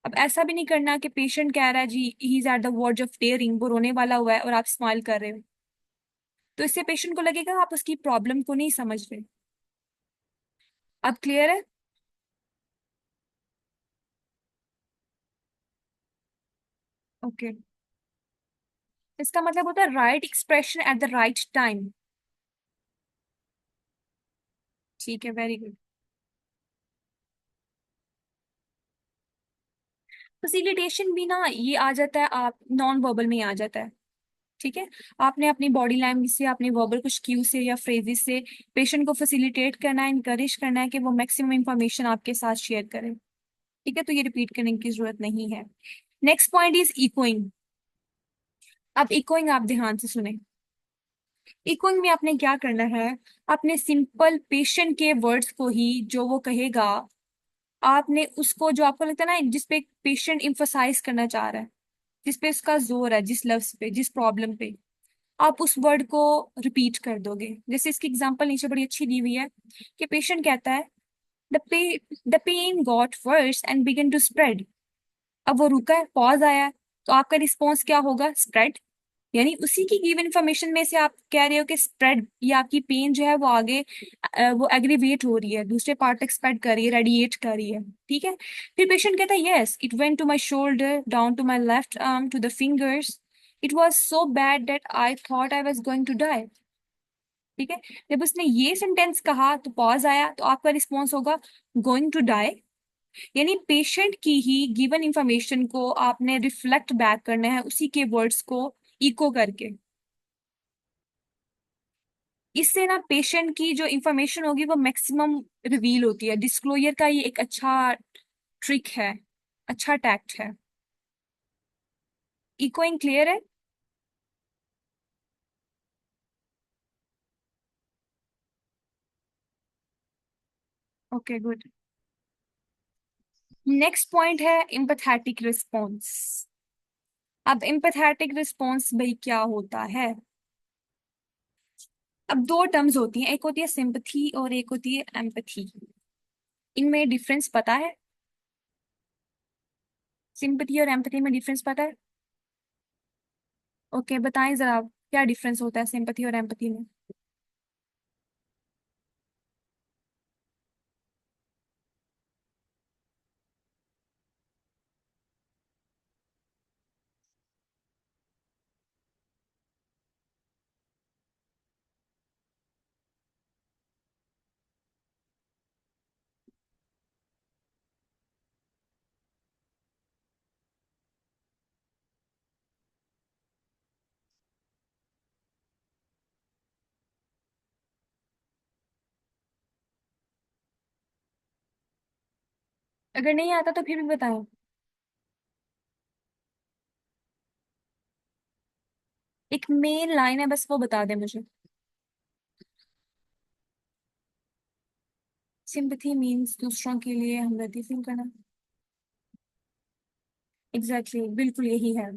अब ऐसा भी नहीं करना कि पेशेंट कह रहा है जी he is at the verge of tearing, वो रोने वाला हुआ है और आप स्माइल कर रहे हो, तो इससे पेशेंट को लगेगा आप उसकी प्रॉब्लम को नहीं समझ रहे। अब क्लियर है? ओके, इसका मतलब होता है right expression at the right time. ठीक है, वेरी गुड। फैसिलिटेशन भी ना ये आ जाता है, आप नॉन वर्बल में ही आ जाता है। ठीक है, आपने अपनी बॉडी लैंग्वेज से, अपने वर्बल कुछ क्यू से या फ्रेजेस से पेशेंट को फैसिलिटेट करना है, इनकरेज करना है कि वो मैक्सिमम इंफॉर्मेशन आपके साथ शेयर करे। ठीक है, तो ये रिपीट करने की जरूरत नहीं है। Next point is echoing. अब इकोइंग आप ध्यान से सुने। इकोइंग में आपने क्या करना है, आपने सिंपल पेशेंट के वर्ड्स को ही, जो वो कहेगा, आपने उसको, जो आपको लगता है ना जिसपे पेशेंट इम्फोसाइज करना चाह रहा है, जिसपे उसका जोर है, जिस लफ्ज पे, जिस प्रॉब्लम पे, आप उस वर्ड को रिपीट कर दोगे। जैसे इसकी एग्जांपल नीचे बड़ी अच्छी दी हुई है कि पेशेंट कहता है the pay the pain got worse and began to spread. अब वो रुका है, पॉज आया है, तो आपका रिस्पॉन्स क्या होगा? स्प्रेड। यानी उसी की गिवन इंफॉर्मेशन में से आप कह रहे हो कि स्प्रेड या आपकी पेन जो है वो आगे वो एग्रीवेट हो रही है, दूसरे पार्ट तक स्प्रेड कर रही है, रेडिएट कर रही है। ठीक है। फिर पेशेंट कहता है yes it went to my shoulder down to my left arm to the fingers, it was so bad that I thought I was going to die. ठीक है। जब उसने ये सेंटेंस कहा तो पॉज आया, तो आपका रिस्पॉन्स होगा गोइंग टू डाई। यानी पेशेंट की ही गिवन इंफॉर्मेशन को आपने रिफ्लेक्ट बैक करना है उसी के वर्ड्स को इको करके। इससे ना पेशेंट की जो इंफॉर्मेशन होगी वो मैक्सिमम रिवील होती है। डिस्क्लोजर का ये एक अच्छा ट्रिक है, अच्छा टैक्ट है। इकोइंग क्लियर है? Okay good. नेक्स्ट पॉइंट है एम्पैथेटिक रिस्पॉन्स। अब एम्पैथेटिक रिस्पॉन्स भाई क्या होता है? अब दो टर्म्स होती हैं, एक होती है सिंपथी और एक होती है एम्पैथी। इनमें डिफरेंस पता है? सिंपथी और एम्पैथी में डिफरेंस पता है? ओके बताएं जरा क्या डिफरेंस होता है सिंपथी और एम्पैथी में। अगर नहीं आता तो फिर भी बताएं। एक मेन लाइन है बस वो बता दें मुझे। सिंपथी मीन्स दूसरों के लिए हमदर्दी फील करना। एग्जैक्टली बिल्कुल यही है।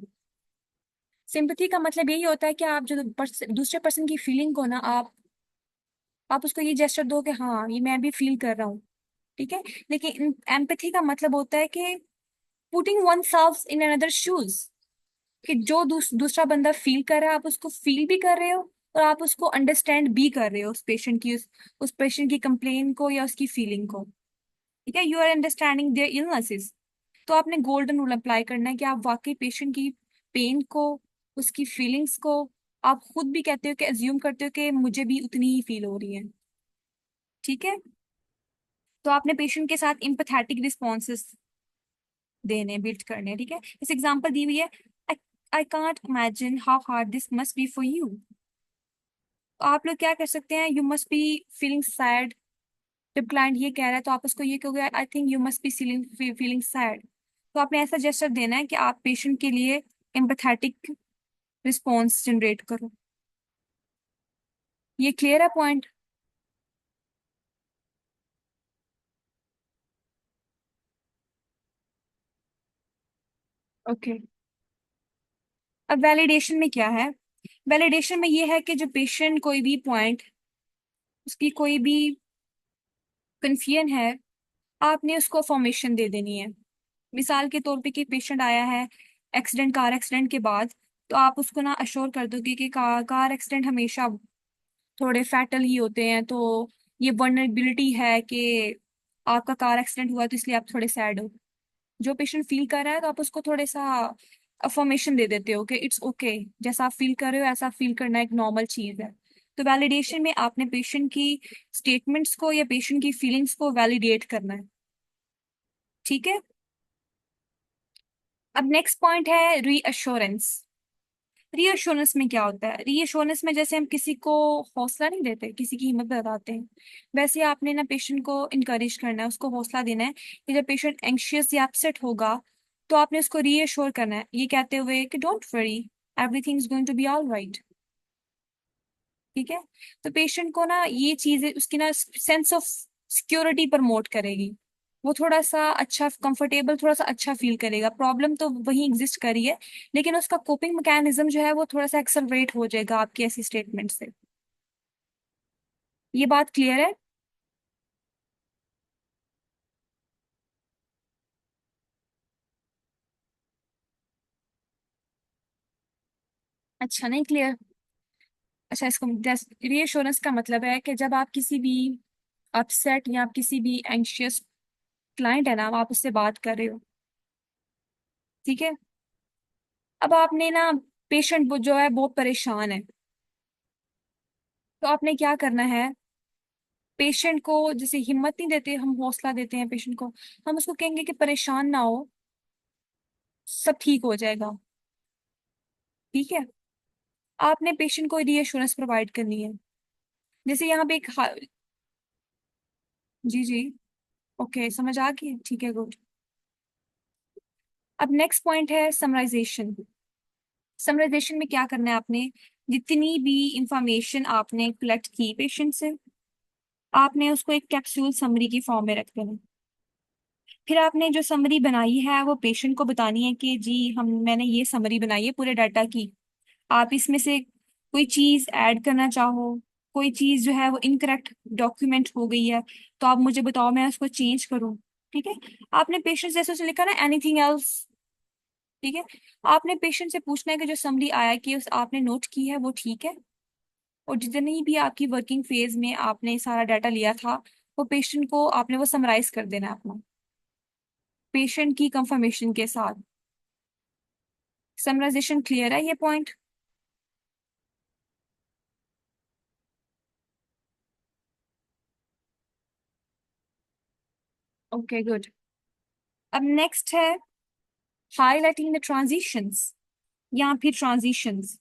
सिंपथी का मतलब यही होता है कि आप जो दूसरे पर्सन की फीलिंग को ना आप उसको ये जेस्चर दो कि हाँ ये मैं भी फील कर रहा हूँ। ठीक है। लेकिन एम्पैथी का मतलब होता है कि putting one self in another shoes, कि जो दूसरा बंदा फील कर रहा है आप उसको फील भी कर रहे हो और आप उसको अंडरस्टैंड भी कर रहे हो, उस पेशेंट की उस पेशेंट की कंप्लेन को या उसकी फीलिंग को। ठीक है। You are understanding their illnesses. तो आपने गोल्डन रूल अप्लाई करना है कि आप वाकई पेशेंट की पेन को, उसकी फीलिंग्स को आप खुद भी कहते हो कि अज्यूम करते हो कि मुझे भी उतनी ही फील हो रही है। ठीक है। तो आपने पेशेंट के साथ इम्पैथेटिक रिस्पॉन्सेस देने, बिल्ड करने। ठीक है। इस एग्जांपल दी हुई है, I I can't imagine how hard this must be for you. तो आप लोग क्या कर सकते हैं, you must be feeling sad. जब क्लाइंट ये कह रहा है तो आप उसको ये कहोगे I think you must be feeling feeling sad. तो आपने ऐसा जेस्चर देना है कि आप पेशेंट के लिए एम्पैथेटिक रिस्पॉन्स जनरेट करो। ये क्लियर है पॉइंट? ओके। अब वैलिडेशन में क्या है? वैलिडेशन में ये है कि जो पेशेंट कोई भी पॉइंट, उसकी कोई भी कंफ्यूजन है, आपने उसको फॉर्मेशन दे देनी है। मिसाल के तौर पे कि पेशेंट आया है एक्सीडेंट, कार एक्सीडेंट के बाद, तो आप उसको ना अश्योर कर दोगे कि कार एक्सीडेंट हमेशा थोड़े फैटल ही होते हैं, तो ये वनरेबिलिटी है कि आपका कार एक्सीडेंट हुआ तो इसलिए आप थोड़े सैड हो। जो पेशेंट फील कर रहा है तो आप उसको थोड़े सा अफर्मेशन दे देते हो कि इट्स ओके, जैसा आप फील कर रहे हो ऐसा फील करना एक नॉर्मल चीज है। तो वैलिडेशन में आपने पेशेंट की स्टेटमेंट्स को या पेशेंट की फीलिंग्स को वैलिडेट करना है। ठीक है। अब नेक्स्ट पॉइंट है रीअश्योरेंस। रीअश्योरेंस में क्या होता है? रीअश्योरेंस में जैसे हम किसी को हौसला नहीं देते, किसी की हिम्मत बताते हैं, वैसे आपने ना पेशेंट को इनकरेज करना है, उसको हौसला देना है कि जब पेशेंट एंग्शियस या अपसेट होगा तो आपने उसको रीअश्योर करना है ये कहते हुए कि don't worry, everything is going to be all right. ठीक है। तो पेशेंट को ना ये चीजें उसकी ना सेंस ऑफ सिक्योरिटी प्रमोट करेगी। वो थोड़ा सा अच्छा कंफर्टेबल, थोड़ा सा अच्छा फील करेगा। प्रॉब्लम तो वही एग्जिस्ट करी है, लेकिन उसका कोपिंग मैकेनिज्म जो है वो थोड़ा सा एक्सेलरेट हो जाएगा आपकी ऐसी स्टेटमेंट से। ये बात क्लियर है? अच्छा, नहीं क्लियर? अच्छा, इसको रीएश्योरेंस का मतलब है कि जब आप किसी भी अपसेट या आप किसी भी एंशियस क्लाइंट है ना, आप उससे बात कर रहे हो, ठीक है। अब आपने ना, पेशेंट वो जो है बहुत परेशान है, तो आपने क्या करना है, पेशेंट को जैसे हिम्मत नहीं देते, हम हौसला देते हैं पेशेंट को। हम उसको कहेंगे कि परेशान ना हो, सब ठीक हो जाएगा, ठीक है। आपने पेशेंट को रीएश्योरेंस प्रोवाइड करनी है। जैसे यहाँ पे जी जी, ओके, समझ आ गई, ठीक है, गुड। अब नेक्स्ट पॉइंट है समराइजेशन। समराइजेशन में क्या करना है आपने, जितनी भी इंफॉर्मेशन आपने कलेक्ट की पेशेंट से, आपने उसको एक कैप्सूल समरी की फॉर्म में रख देना। फिर आपने जो समरी बनाई है वो पेशेंट को बतानी है कि जी हम मैंने ये समरी बनाई है पूरे डाटा की। आप इसमें से कोई चीज ऐड करना चाहो, कोई चीज जो है वो इनकरेक्ट डॉक्यूमेंट हो गई है, तो आप मुझे बताओ, मैं उसको चेंज करूँ, ठीक है। आपने पेशेंट जैसे उसे लिखा ना एनीथिंग एल्स, ठीक है। आपने पेशेंट से पूछना है कि जो समरी आया कि उस आपने नोट की है वो ठीक है। और जितनी भी आपकी वर्किंग फेज में आपने सारा डाटा लिया था, वो पेशेंट को आपने वो समराइज कर देना है अपना, पेशेंट की कंफर्मेशन के साथ। समराइजेशन क्लियर है ये पॉइंट? Okay, good. अब नेक्स्ट है हाईलाइटिंग द ट्रांजिशंस या फिर ट्रांजिशंस।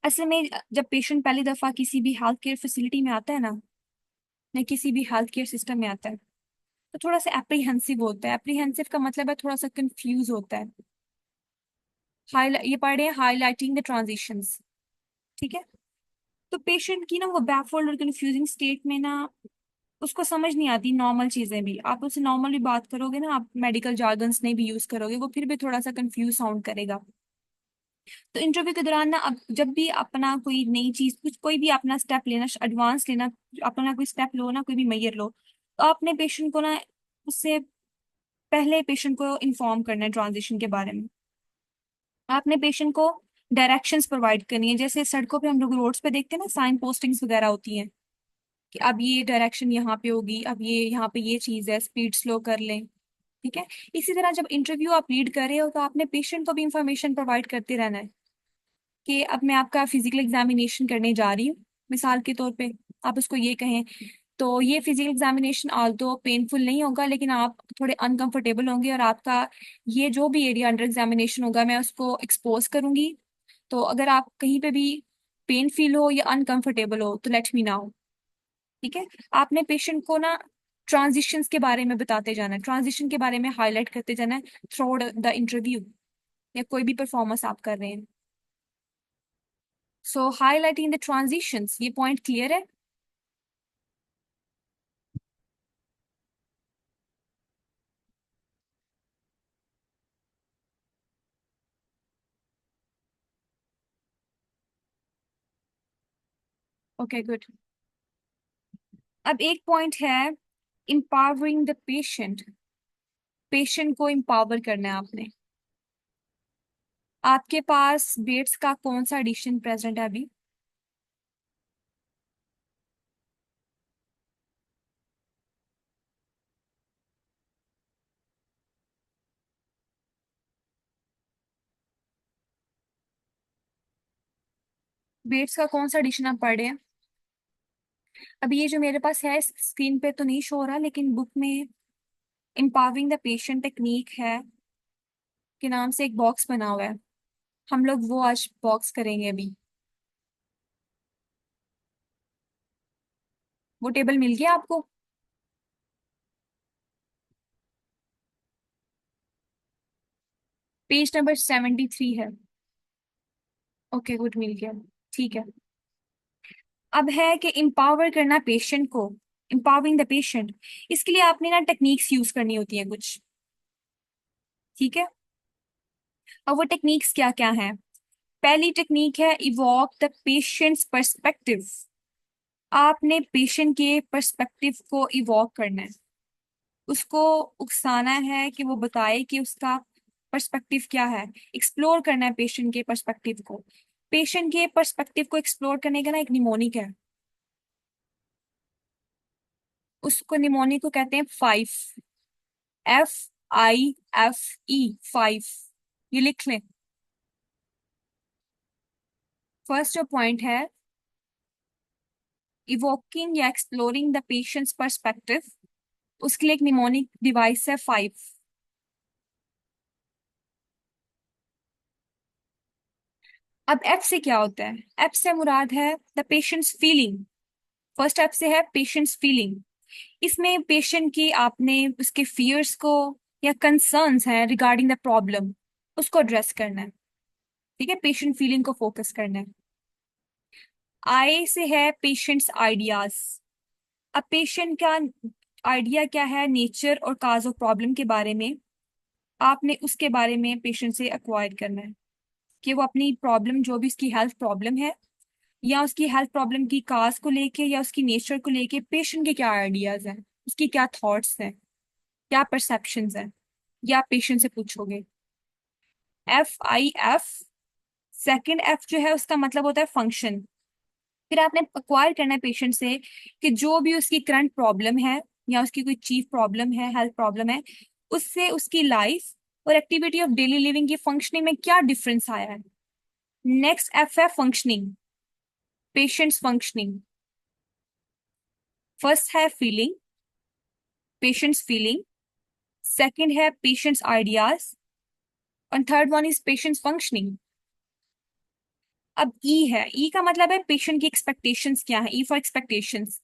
असल में जब पेशेंट पहली दफा किसी भी हेल्थ केयर फैसिलिटी में आता है ना, या किसी भी हेल्थ केयर सिस्टम में आता है, तो थोड़ा सा एप्रीहेंसिव होता है। एप्रीहेंसिव का मतलब है थोड़ा सा कंफ्यूज होता है। ये पढ़े हाईलाइटिंग द ट्रांजिशंस, ठीक है। तो पेशेंट की ना वो बैफोल्ड और कंफ्यूजिंग स्टेट में ना, उसको समझ नहीं आती नॉर्मल चीजें भी। आप उससे नॉर्मली बात करोगे ना, आप मेडिकल जार्गन्स नहीं भी यूज करोगे, वो फिर भी थोड़ा सा कंफ्यूज साउंड करेगा। तो इंटरव्यू के दौरान ना, अब जब भी अपना कोई नई चीज, कुछ कोई भी अपना स्टेप लेना, एडवांस लेना, अपना कोई स्टेप लो ना, कोई भी मैयर लो, तो आपने पेशेंट को ना, उससे पहले पेशेंट को इन्फॉर्म करना है ट्रांजिशन के बारे में। आपने पेशेंट को डायरेक्शंस प्रोवाइड करनी है। जैसे सड़कों पे हम लोग रोड्स पे देखते हैं ना, साइन पोस्टिंग्स वगैरह होती हैं कि अब ये डायरेक्शन यहाँ पे होगी, अब ये यहाँ पे ये चीज है, स्पीड स्लो कर लें, ठीक है। इसी तरह जब इंटरव्यू आप रीड कर रहे हो, तो आपने पेशेंट को भी इंफॉर्मेशन प्रोवाइड करते रहना है कि अब मैं आपका फिजिकल एग्जामिनेशन करने जा रही हूँ, मिसाल के तौर पे आप उसको ये कहें, तो ये फिजिकल एग्जामिनेशन आल्दो पेनफुल नहीं होगा, लेकिन आप थोड़े अनकंफर्टेबल होंगे, और आपका ये जो भी एरिया अंडर एग्जामिनेशन होगा मैं उसको एक्सपोज करूंगी। तो अगर आप कहीं पे भी पेन फील हो या अनकंफर्टेबल हो तो लेट मी नाउ, ठीक है। आपने पेशेंट को ना ट्रांजिशंस के बारे में बताते जाना है, ट्रांजिशन के बारे में हाईलाइट करते जाना है थ्रू द इंटरव्यू, या कोई भी परफॉर्मेंस आप कर रहे हैं। सो हाईलाइटिंग द ट्रांजिशंस, ये पॉइंट क्लियर है? Okay, good. अब एक पॉइंट है एम्पावरिंग द पेशेंट। पेशेंट को एम्पावर करना है आपने। आपके पास बेट्स का कौन सा एडिशन प्रेजेंट है अभी? बेट्स का कौन सा एडिशन आप पढ़ रहे हैं? अभी ये जो मेरे पास है, स्क्रीन पे तो नहीं शो हो रहा, लेकिन बुक में एम्पावरिंग द पेशेंट टेक्निक है के नाम से एक बॉक्स बना हुआ है। हम लोग वो आज बॉक्स करेंगे अभी। वो टेबल मिल गया आपको? पेज नंबर 73 है। ओके, गुड, मिल गया, ठीक है। अब है कि एम्पावर करना पेशेंट को, एम्पावरिंग द पेशेंट। इसके लिए आपने ना टेक्निक्स यूज करनी होती है कुछ, ठीक है। अब वो टेक्निक्स क्या क्या हैं? पहली टेक्निक है इवॉक द पेशेंट्स पर्सपेक्टिव। आपने पेशेंट के पर्सपेक्टिव को इवॉक करना है, उसको उकसाना है कि वो बताए कि उसका पर्सपेक्टिव क्या है, एक्सप्लोर करना है पेशेंट के पर्सपेक्टिव को। पेशेंट के पर्सपेक्टिव को एक्सप्लोर करने का ना एक निमोनिक है, उसको निमोनिक को कहते हैं 5, FIFE, 5। ये लिख लें। फर्स्ट जो पॉइंट है, इवोकिंग या एक्सप्लोरिंग द पेशेंट्स पर्सपेक्टिव, उसके लिए एक निमोनिक डिवाइस है 5। अब एफ से क्या होता है? एफ से मुराद है the patients feeling. First F से है पेशेंट्स फीलिंग। इसमें पेशेंट की आपने उसके फियर्स को या कंसर्न्स हैं रिगार्डिंग द प्रॉब्लम, उसको एड्रेस करना है। ठीक है, पेशेंट फीलिंग को फोकस करना है। आई से है पेशेंट्स आइडियाज। अब पेशेंट का आइडिया क्या है नेचर और काज ऑफ प्रॉब्लम के बारे में, आपने उसके बारे में पेशेंट से एक्वायर करना है कि वो अपनी प्रॉब्लम, जो भी उसकी हेल्थ प्रॉब्लम है या उसकी हेल्थ प्रॉब्लम की काज को लेके या उसकी नेचर को लेके पेशेंट के क्या आइडियाज हैं, उसकी क्या थॉट्स हैं, क्या परसेप्शंस हैं, या आप पेशेंट से पूछोगे। FIF, सेकंड एफ जो है उसका मतलब होता है फंक्शन। फिर आपने एक्वायर करना है पेशेंट से कि जो भी उसकी करंट प्रॉब्लम है या उसकी कोई चीफ प्रॉब्लम है, हेल्थ प्रॉब्लम है, उससे उसकी लाइफ और एक्टिविटी ऑफ डेली लिविंग की फंक्शनिंग में क्या डिफरेंस आया है। नेक्स्ट एफ है फंक्शनिंग, पेशेंट्स फंक्शनिंग। फर्स्ट है फीलिंग, पेशेंट्स फीलिंग। सेकंड है पेशेंट्स आइडियाज, और third one is patients functioning. अब ई है, ई का मतलब है पेशेंट की एक्सपेक्टेशंस क्या है। E for expectations,